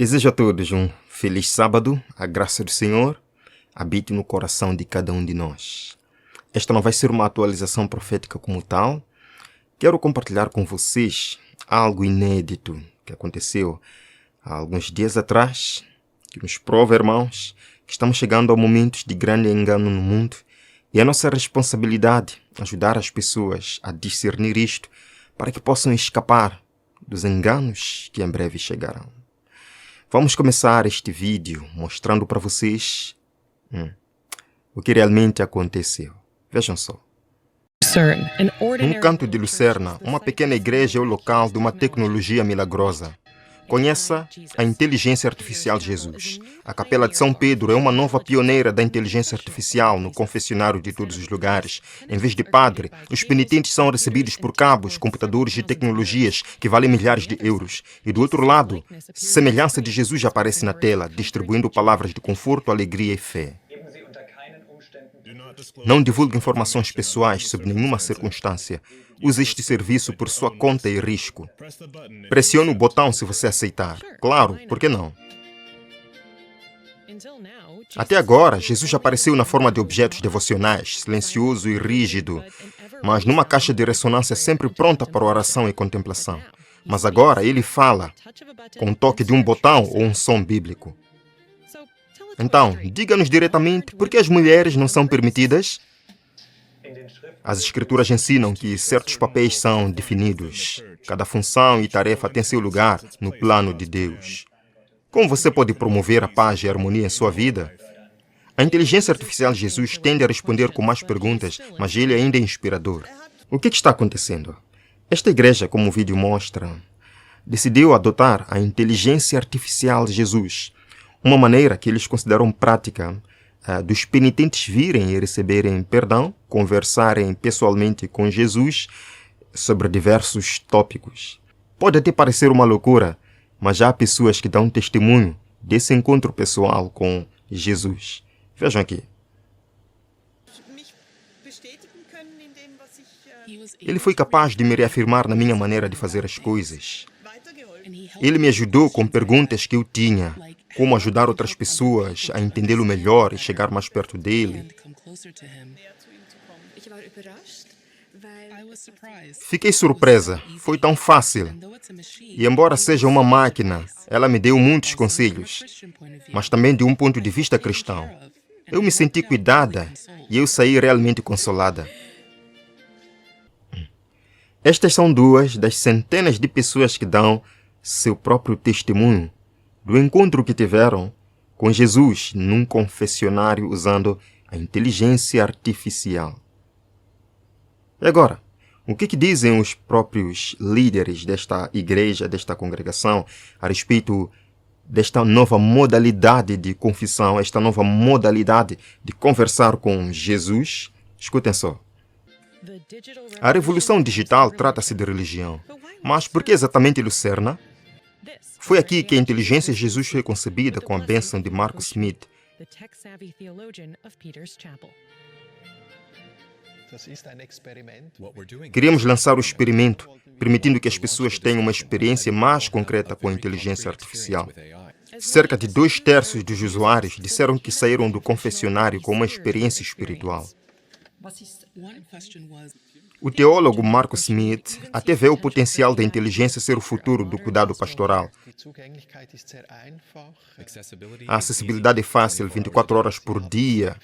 Desejo a todos um feliz sábado, a graça do Senhor habite no coração de cada um de nós. Esta não vai ser uma atualização profética como tal. Quero compartilhar com vocês algo inédito que aconteceu há alguns dias atrás, que nos prova, irmãos, que estamos chegando a momentos de grande engano no mundo e é nossa responsabilidade ajudar as pessoas a discernir isto para que possam escapar dos enganos que em breve chegarão. Vamos começar este vídeo mostrando para vocês o que realmente aconteceu. Vejam só. Num canto de Lucerna, uma pequena igreja é o local de uma tecnologia milagrosa. Conheça a inteligência artificial de Jesus. A Capela de São Pedro é uma nova pioneira da inteligência artificial no confessionário de todos os lugares. Em vez de padre, os penitentes são recebidos por cabos, computadores e tecnologias que valem milhares de euros. E do outro lado, semelhança de Jesus aparece na tela, distribuindo palavras de conforto, alegria e fé. Não divulgue informações pessoais sob nenhuma circunstância. Use este serviço por sua conta e risco. Pressione o botão se você aceitar. Claro, por que não? Até agora, Jesus apareceu na forma de objetos devocionais, silencioso e rígido, mas numa caixa de ressonância sempre pronta para oração e contemplação. Mas agora ele fala, com o toque de um botão ou um som bíblico. Então, diga-nos diretamente por que as mulheres não são permitidas? As escrituras ensinam que certos papéis são definidos. Cada função e tarefa tem seu lugar no plano de Deus. Como você pode promover a paz e a harmonia em sua vida? A inteligência artificial de Jesus tende a responder com mais perguntas, mas ele ainda é inspirador. O que está acontecendo? Esta igreja, como o vídeo mostra, decidiu adotar a inteligência artificial de Jesus, uma maneira que eles consideram prática dos penitentes virem e receberem perdão, conversarem pessoalmente com Jesus sobre diversos tópicos. Pode até parecer uma loucura, mas já há pessoas que dão testemunho desse encontro pessoal com Jesus. Vejam aqui. Ele foi capaz de me reafirmar na minha maneira de fazer as coisas. Ele me ajudou com perguntas que eu tinha. Como ajudar outras pessoas a entendê-lo melhor e chegar mais perto dele. Fiquei surpresa. Foi tão fácil. E embora seja uma máquina, ela me deu muitos conselhos, mas também de um ponto de vista cristão. Eu me senti cuidada e eu saí realmente consolada. Estas são duas das centenas de pessoas que dão seu próprio testemunho do encontro que tiveram com Jesus num confessionário usando a inteligência artificial. E agora, o que dizem os próprios líderes desta igreja, desta congregação, a respeito desta nova modalidade de confissão, esta nova modalidade de conversar com Jesus? Escutem só. A revolução digital trata-se de religião, mas por que exatamente Lucerna? Foi aqui que a inteligência de Jesus foi concebida com a bênção de Marcus Smith. Queríamos lançar o experimento, permitindo que as pessoas tenham uma experiência mais concreta com a inteligência artificial. Cerca de 2/3 dos usuários disseram que saíram do confessionário com uma experiência espiritual. O teólogo Marcus Smith até vê o potencial da inteligência ser o futuro do cuidado pastoral. A acessibilidade é fácil, 24 horas por dia.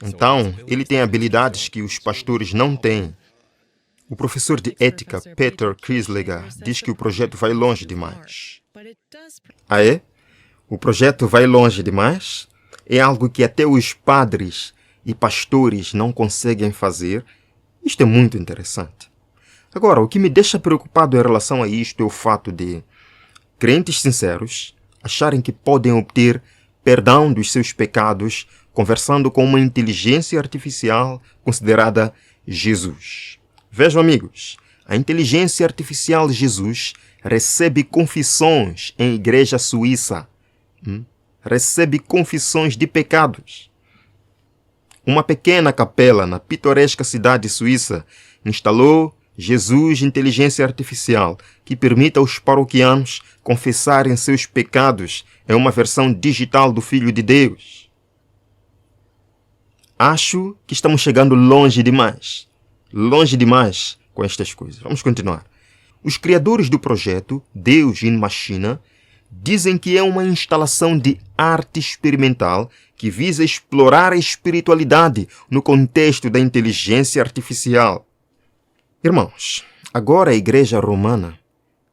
Então, ele tem habilidades que os pastores não têm. O professor de ética, Peter Kreisliger, diz que o projeto vai longe demais. Ah, é? O projeto vai longe demais? É algo que até os padres e pastores não conseguem fazer? Isto é muito interessante. Agora, o que me deixa preocupado em relação a isto é o fato de crentes sinceros acharem que podem obter perdão dos seus pecados conversando com uma inteligência artificial considerada Jesus. Vejam, amigos, a inteligência artificial de Jesus recebe confissões em igreja suíça. Recebe confissões de pecados. Uma pequena capela na pitoresca cidade suíça instalou Jesus, inteligência artificial, que permite aos paroquianos confessarem seus pecados, é uma versão digital do Filho de Deus. Acho que estamos chegando longe demais com estas coisas. Vamos continuar. Os criadores do projeto Deus in Machina dizem que é uma instalação de arte experimental que visa explorar a espiritualidade no contexto da inteligência artificial. Irmãos, agora a Igreja Romana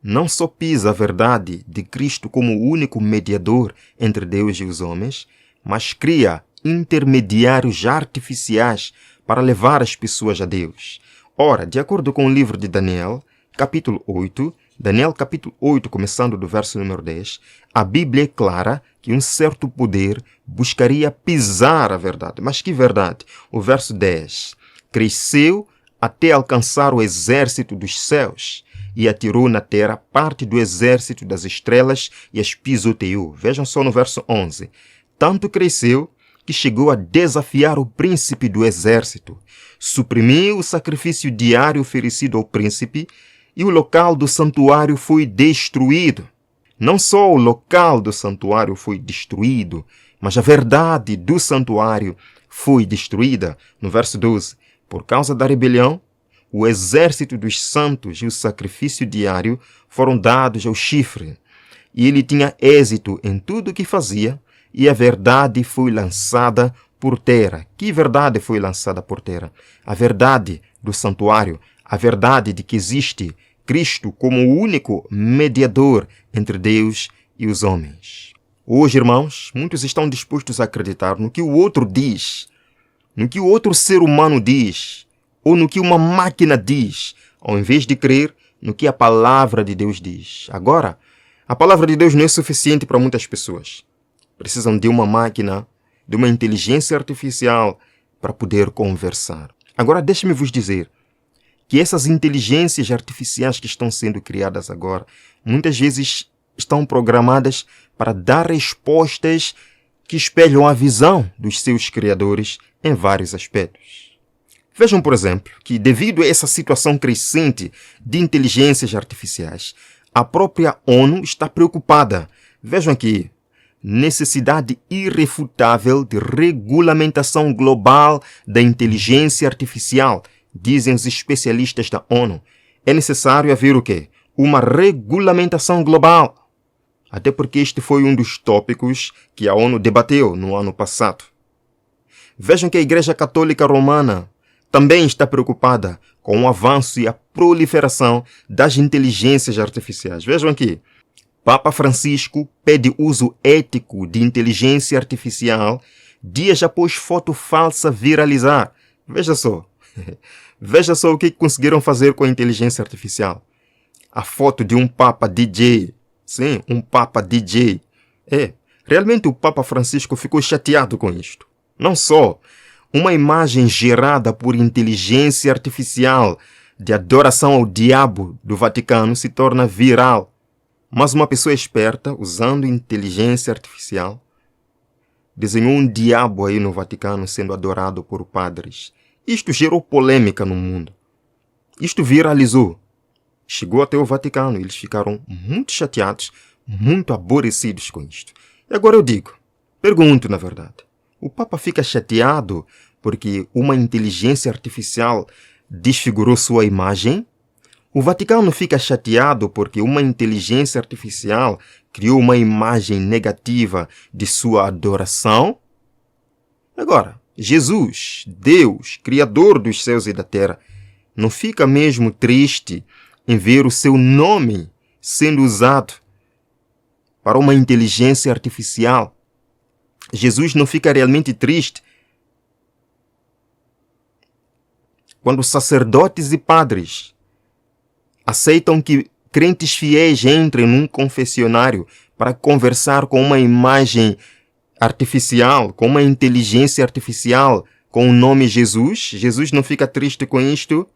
não só pisa a verdade de Cristo como o único mediador entre Deus e os homens, mas cria intermediários artificiais para levar as pessoas a Deus. Ora, de acordo com o livro de Daniel, capítulo 8, começando do verso número 10, a Bíblia é clara que um certo poder buscaria pisar a verdade. Mas que verdade? O verso 10. Cresceu até alcançar o exército dos céus e atirou na terra parte do exército das estrelas e as pisoteou. Vejam só no verso 11. Tanto cresceu que chegou a desafiar o príncipe do exército, suprimiu o sacrifício diário oferecido ao príncipe e o local do santuário foi destruído. Não só o local do santuário foi destruído, mas a verdade do santuário foi destruída. No verso 12, por causa da rebelião, o exército dos santos e o sacrifício diário foram dados ao chifre, e ele tinha êxito em tudo o que fazia, e a verdade foi lançada por terra. Que verdade foi lançada por terra? A verdade do santuário, a verdade de que existe Cristo como o único mediador entre Deus e os homens. Hoje, irmãos, muitos estão dispostos a acreditar no que o outro diz, no que o outro ser humano diz, ou no que uma máquina diz, ao invés de crer no que a palavra de Deus diz. Agora, a palavra de Deus não é suficiente para muitas pessoas. Precisam de uma máquina, de uma inteligência artificial para poder conversar. Agora, deixe-me vos dizer que essas inteligências artificiais que estão sendo criadas agora, muitas vezes estão programadas para dar respostas que espelham a visão dos seus criadores em vários aspectos. Vejam, por exemplo, que devido a essa situação crescente de inteligências artificiais, a própria ONU está preocupada. Vejam aqui, necessidade irrefutável de regulamentação global da inteligência artificial, dizem os especialistas da ONU. É necessário haver o quê? Uma regulamentação global. Até porque este foi um dos tópicos que a ONU debateu no ano passado. Vejam que a Igreja Católica Romana também está preocupada com o avanço e a proliferação das inteligências artificiais. Vejam aqui, Papa Francisco pede uso ético de inteligência artificial dias após foto falsa viralizar. Veja só. Veja só o que conseguiram fazer com a inteligência artificial. A foto de um Papa DJ. Sim, um Papa DJ. Realmente o Papa Francisco ficou chateado com isto. Não só uma imagem gerada por inteligência artificial de adoração ao diabo do Vaticano se torna viral. Mas uma pessoa esperta, usando inteligência artificial, desenhou um diabo aí no Vaticano sendo adorado por padres. Isto gerou polêmica no mundo. Isto viralizou. Chegou até o Vaticano e eles ficaram muito chateados, muito aborrecidos com isto. E agora eu pergunto na verdade, o Papa fica chateado porque uma inteligência artificial desfigurou sua imagem? O Vaticano fica chateado porque uma inteligência artificial criou uma imagem negativa de sua adoração? Agora, Jesus, Deus, Criador dos céus e da terra, não fica mesmo triste em ver o seu nome sendo usado para uma inteligência artificial? Jesus não fica realmente triste quando sacerdotes e padres aceitam que crentes fiéis entrem num confessionário para conversar com uma imagem artificial, com uma inteligência artificial, com o nome Jesus? Jesus não fica triste com isto?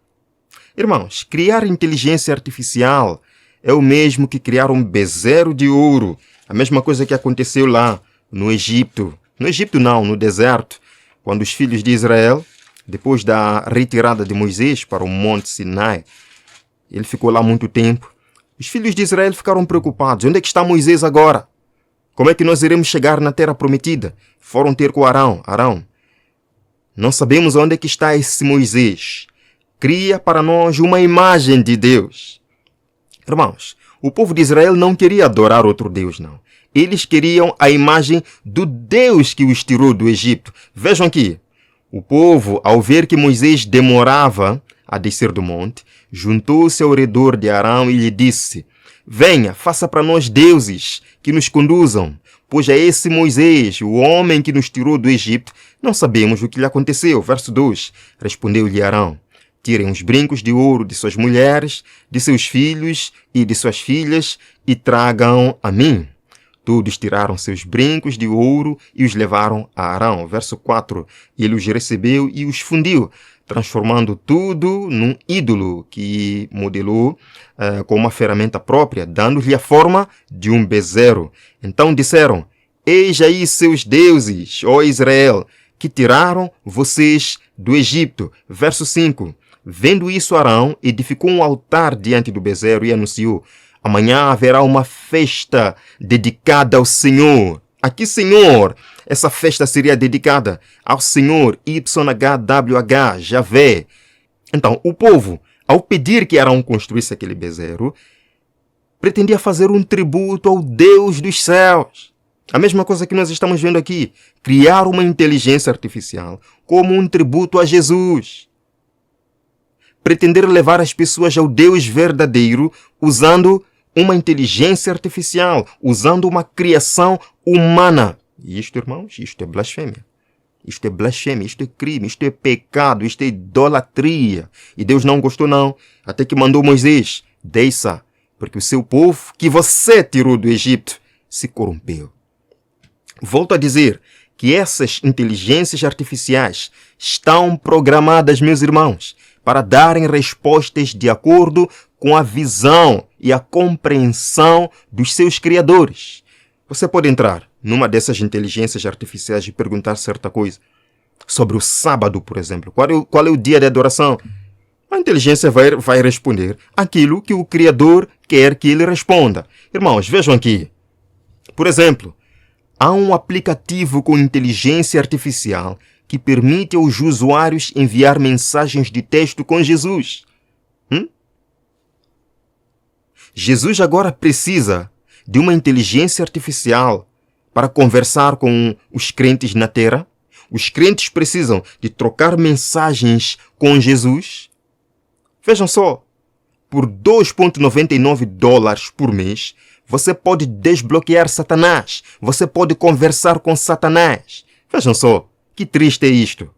Irmãos, criar inteligência artificial é o mesmo que criar um bezerro de ouro. A mesma coisa que aconteceu lá no Egito. No Egito não, no deserto. Quando os filhos de Israel, depois da retirada de Moisés para o Monte Sinai, Ele ficou lá muito tempo. Os filhos de Israel ficaram preocupados. Onde é que está Moisés agora? Como é que nós iremos chegar na terra prometida? Foram ter com Arão. Arão, não sabemos onde é que está esse Moisés. Cria para nós uma imagem de Deus. Irmãos, o povo de Israel não queria adorar outro Deus, não. Eles queriam a imagem do Deus que os tirou do Egito. Vejam aqui. O povo, ao ver que Moisés demorava a descer do monte, juntou-se ao redor de Arão e lhe disse: venha, faça para nós deuses que nos conduzam, pois é esse Moisés, o homem que nos tirou do Egito. Não sabemos o que lhe aconteceu. Verso 2. Respondeu-lhe Arão: tirem os brincos de ouro de suas mulheres, de seus filhos e de suas filhas e tragam a mim. Todos tiraram seus brincos de ouro e os levaram a Arão. Verso 4. Ele os recebeu e os fundiu, transformando tudo num ídolo que modelou com uma ferramenta própria, dando-lhe a forma de um bezerro. Então disseram: eis aí seus deuses, ó Israel, que tiraram vocês do Egito. Verso 5. Vendo isso, Arão edificou um altar diante do bezerro e anunciou: amanhã haverá uma festa dedicada ao Senhor. A que Senhor? Essa festa seria dedicada ao Senhor YHWH, Javé. Então, o povo, ao pedir que Arão construísse aquele bezerro, pretendia fazer um tributo ao Deus dos céus. A mesma coisa que nós estamos vendo aqui. Criar uma inteligência artificial como um tributo a Jesus. Pretender levar as pessoas ao Deus verdadeiro usando uma inteligência artificial, usando uma criação humana. E isto, irmãos, isto é blasfêmia. Isto é blasfêmia, isto é crime, isto é pecado, isto é idolatria. E Deus não gostou não, até que mandou Moisés: desça, porque o seu povo, que você tirou do Egito, se corrompeu. Volto a dizer que essas inteligências artificiais estão programadas, meus irmãos, para darem respostas de acordo com a visão e a compreensão dos seus criadores. Você pode entrar numa dessas inteligências artificiais e perguntar certa coisa sobre o sábado, por exemplo. Qual é o dia de adoração? A inteligência vai responder aquilo que o Criador quer que ele responda. Irmãos, vejam aqui. Por exemplo, há um aplicativo com inteligência artificial que permite aos usuários enviar mensagens de texto com Jesus. Jesus agora precisa de uma inteligência artificial para conversar com os crentes na terra. Os crentes precisam de trocar mensagens com Jesus. Vejam só, por $2,99 por mês, você pode desbloquear Satanás. Você pode conversar com Satanás. Vejam só, que triste é isto.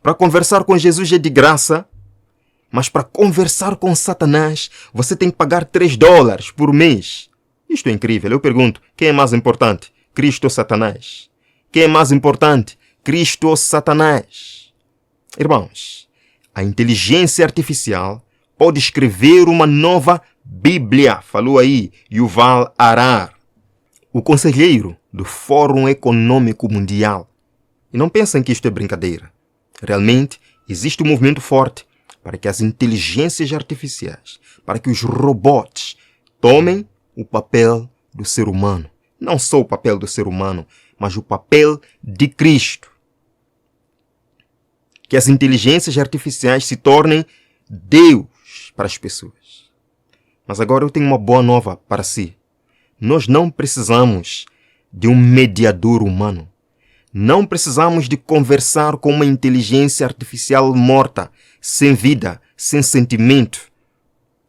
Para conversar com Jesus é de graça, mas para conversar com Satanás, você tem que pagar $3 por mês. Isto é incrível. Eu pergunto, quem é mais importante? Cristo ou Satanás? Quem é mais importante? Cristo ou Satanás? Irmãos, a inteligência artificial pode escrever uma nova Bíblia. Falou aí Yuval Harari, o conselheiro do Fórum Econômico Mundial. E não pensem que isto é brincadeira. Realmente, existe um movimento forte para que as inteligências artificiais, para que os robôs tomem o papel do ser humano. Não só o papel do ser humano, mas o papel de Cristo. Que as inteligências artificiais se tornem Deus para as pessoas. Mas agora eu tenho uma boa nova para si. Nós não precisamos de um mediador humano. Não precisamos de conversar com uma inteligência artificial morta, sem vida, sem sentimento,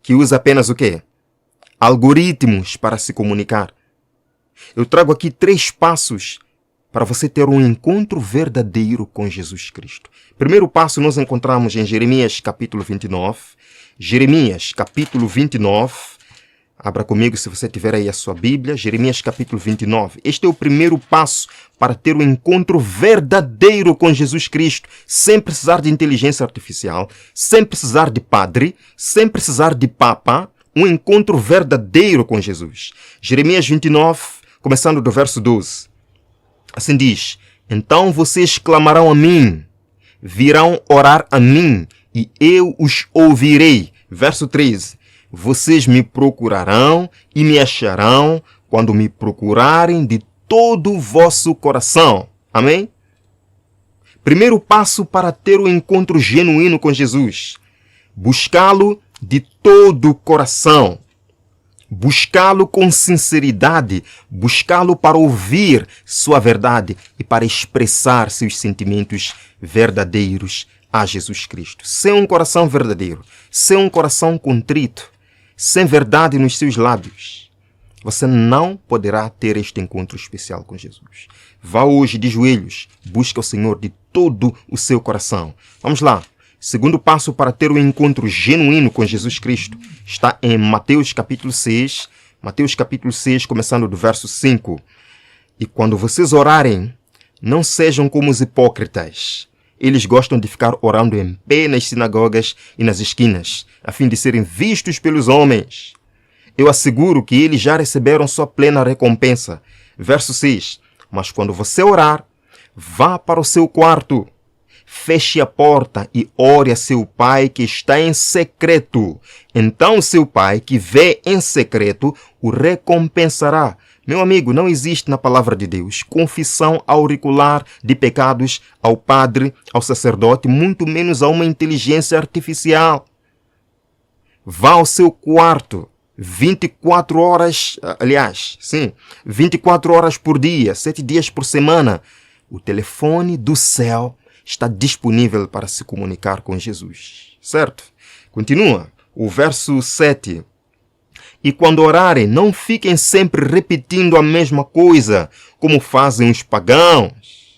que usa apenas o quê? Algoritmos para se comunicar. Eu trago aqui 3 passos para você ter um encontro verdadeiro com Jesus Cristo. Primeiro passo nós encontramos em Jeremias capítulo 29. Jeremias capítulo 29. Abra comigo se você tiver aí a sua Bíblia. Jeremias capítulo 29. Este é o primeiro passo para ter um encontro verdadeiro com Jesus Cristo, sem precisar de inteligência artificial, sem precisar de padre, sem precisar de papa. Um encontro verdadeiro com Jesus. Jeremias 29, começando do verso 12. Assim diz: então vocês clamarão a mim, virão orar a mim, e eu os ouvirei. Verso 13. Vocês me procurarão e me acharão quando me procurarem de todo o vosso coração. Amém? Primeiro passo para ter um encontro genuíno com Jesus: buscá-lo de todo o coração. Buscá-lo com sinceridade, buscá-lo para ouvir sua verdade e para expressar seus sentimentos verdadeiros a Jesus Cristo. Sem um coração verdadeiro, sem um coração contrito, sem verdade nos seus lábios, você não poderá ter este encontro especial com Jesus. Vá hoje de joelhos, busque o Senhor de todo o seu coração. Vamos lá. Segundo passo para ter um encontro genuíno com Jesus Cristo está em Mateus capítulo 6. Mateus capítulo 6, começando do verso 5. E quando vocês orarem, não sejam como os hipócritas. Eles gostam de ficar orando em pé nas sinagogas e nas esquinas, a fim de serem vistos pelos homens. Eu asseguro que eles já receberam sua plena recompensa. Verso 6. Mas quando você orar, vá para o seu quarto, feche a porta e ore a seu pai que está em secreto. Então seu pai que vê em secreto o recompensará. Meu amigo, não existe na palavra de Deus confissão auricular de pecados ao padre, ao sacerdote, muito menos a uma inteligência artificial. Vá ao seu quarto 24 horas, 24 horas por dia, 7 dias por semana. O telefone do céu está disponível para se comunicar com Jesus. Certo? Continua. O verso 7. E quando orarem, não fiquem sempre repetindo a mesma coisa, como fazem os pagãos.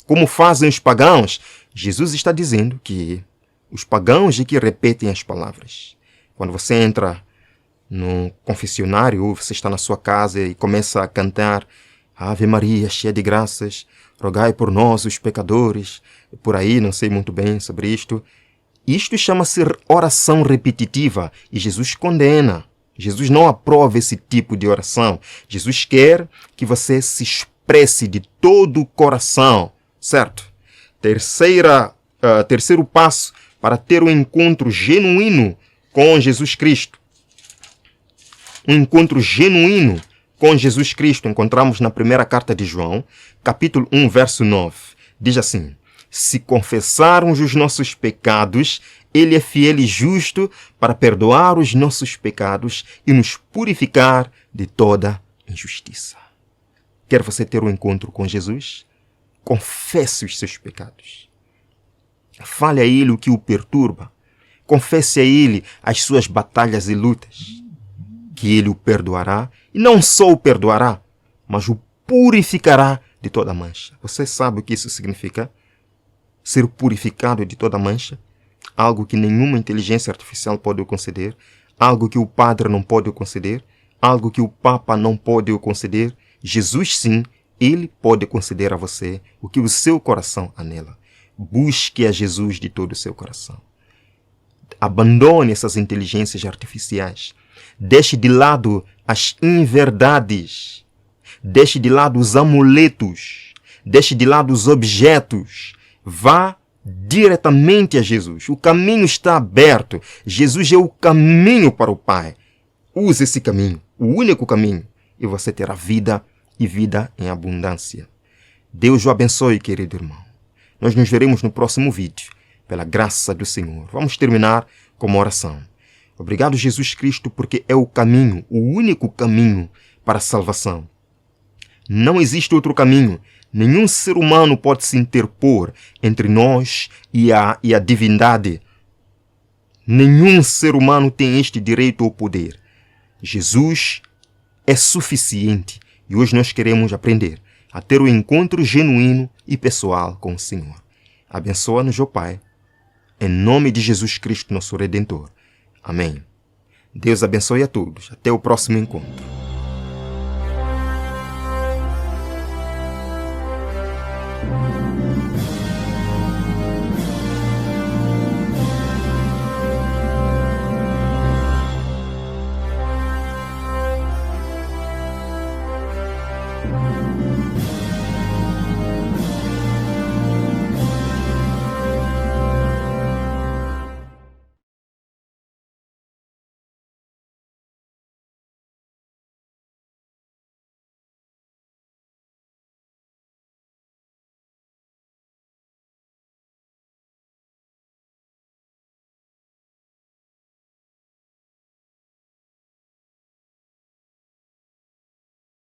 Como fazem os pagãos? Jesus está dizendo que os pagãos é que repetem as palavras. Quando você entra no confessionário, ou você está na sua casa e começa a cantar Ave Maria, cheia de graças, rogai por nós, os pecadores. Por aí, não sei muito bem sobre isto. Isto chama-se oração repetitiva e Jesus condena. Jesus não aprova esse tipo de oração. Jesus quer que você se expresse de todo o coração, certo? Terceiro passo para ter um encontro genuíno com Jesus Cristo. Um encontro genuíno com Jesus Cristo encontramos na primeira carta de João, capítulo 1, verso 9. Diz assim: se confessarmos os nossos pecados, Ele é fiel e justo para perdoar os nossos pecados e nos purificar de toda injustiça. Quer você ter um encontro com Jesus? Confesse os seus pecados. Fale a Ele o que o perturba. Confesse a Ele as suas batalhas e lutas. Que Ele o perdoará, e não só o perdoará, mas o purificará de toda mancha. Você sabe o que isso significa? Ser purificado de toda mancha? Algo que nenhuma inteligência artificial pode o conceder, algo que o padre não pode o conceder, algo que o papa não pode o conceder. Jesus sim, Ele pode conceder a você o que o seu coração anela. Busque a Jesus de todo o seu coração. Abandone essas inteligências artificiais. Deixe de lado as inverdades. Deixe de lado os amuletos. Deixe de lado os objetos. Vá diretamente a Jesus. O caminho está aberto. Jesus é o caminho para o Pai. Use esse caminho, o único caminho, e você terá vida e vida em abundância. Deus o abençoe, querido irmão. Nós nos veremos no próximo vídeo, pela graça do Senhor. Vamos terminar com uma oração. Obrigado, Jesus Cristo, porque é o caminho, o único caminho para a salvação. Não existe outro caminho. Nenhum ser humano pode se interpor entre nós e a divindade. Nenhum ser humano tem este direito ou poder. Jesus é suficiente e hoje nós queremos aprender a ter um encontro genuíno e pessoal com o Senhor. Abençoa-nos, ó Pai, em nome de Jesus Cristo, nosso Redentor. Amém. Deus abençoe a todos. Até o próximo encontro.